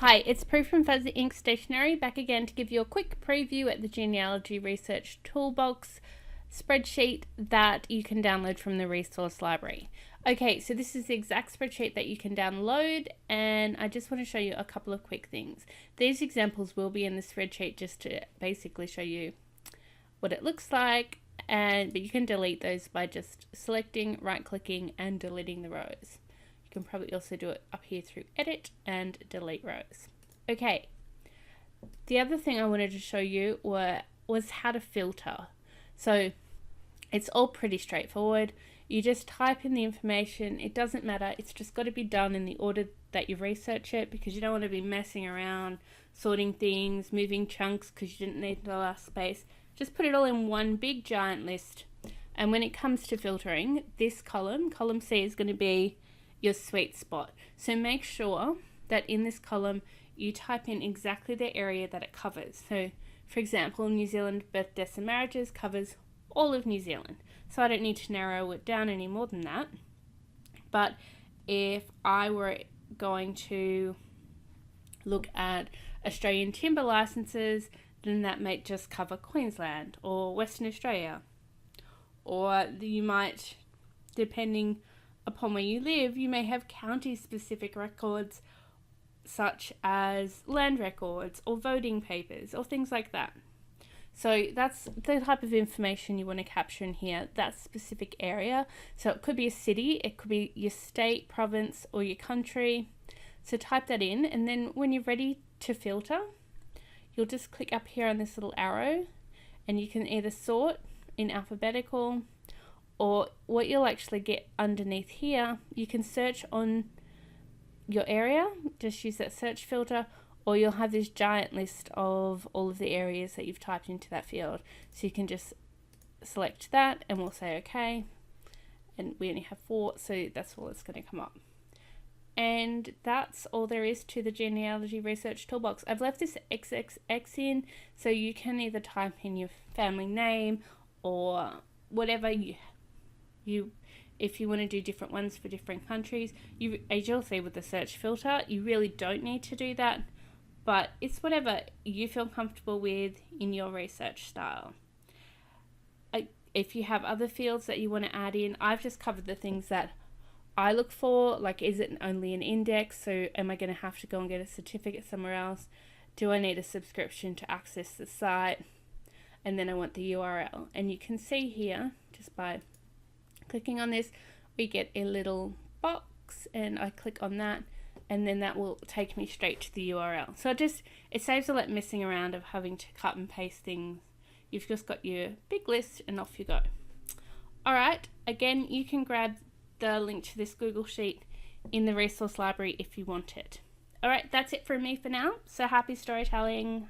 Hi, it's Prue from Fuzzy Ink Stationery, back again to give you a quick preview at the Genealogy Research Toolbox spreadsheet that you can download from the resource library. Okay, so this is the exact spreadsheet that you can download, and I just want to show you a couple of quick things. These examples will be in the spreadsheet just to basically show you what it looks like, but you can delete those by just selecting, right-clicking, and deleting the rows. You can probably also do it up here through edit and delete rows. Okay, the other thing I wanted to show you was how to filter. So it's all pretty straightforward. You just type in the information. It doesn't matter. It's just got to be done in the order that you research it, because you don't want to be messing around, sorting things, moving chunks because you didn't need the last space. Just put it all in one big giant list. And when it comes to filtering, this column C, is going to be your sweet spot. So make sure that in this column you type in exactly the area that it covers. So for example, New Zealand birth, deaths and marriages covers all of New Zealand. So I don't need to narrow it down any more than that. But if I were going to look at Australian timber licenses, then that might just cover Queensland or Western Australia. Or you might, depending upon where you live, you may have county-specific records such as land records or voting papers or things like that. So that's the type of information you want to capture in here, that specific area. So it could be a city, it could be your state, province, or your country. So type that in, and then when you're ready to filter, you'll just click up here on this little arrow, and you can either sort in alphabetical, or what you'll actually get underneath here, you can search on your area, just use that search filter, or you'll have this giant list of all of the areas that you've typed into that field. So you can just select that, and we'll say okay, and we only have 4, so that's all that's going to come up. And that's all there is to the Genealogy Research Toolbox. I've left this XXX in, so you can either type in your family name or whatever if you want to do different ones for different countries. As you'll see with the search filter, you really don't need to do that, but it's whatever you feel comfortable with in your research style. If you have other fields that you want to add in, I've just covered the things that I look for, like is it only an index, so am I going to have to go and get a certificate somewhere else? Do I need a subscription to access the site? And then I want the URL. And you can see here, just by clicking on this, we get a little box, and I click on that, and then that will take me straight to the URL. So it saves a lot messing around of having to cut and paste things. You've just got your big list and off you go. Alright, again, you can grab the link to this Google Sheet in the resource library if you want it. Alright, that's it from me for now. So happy storytelling.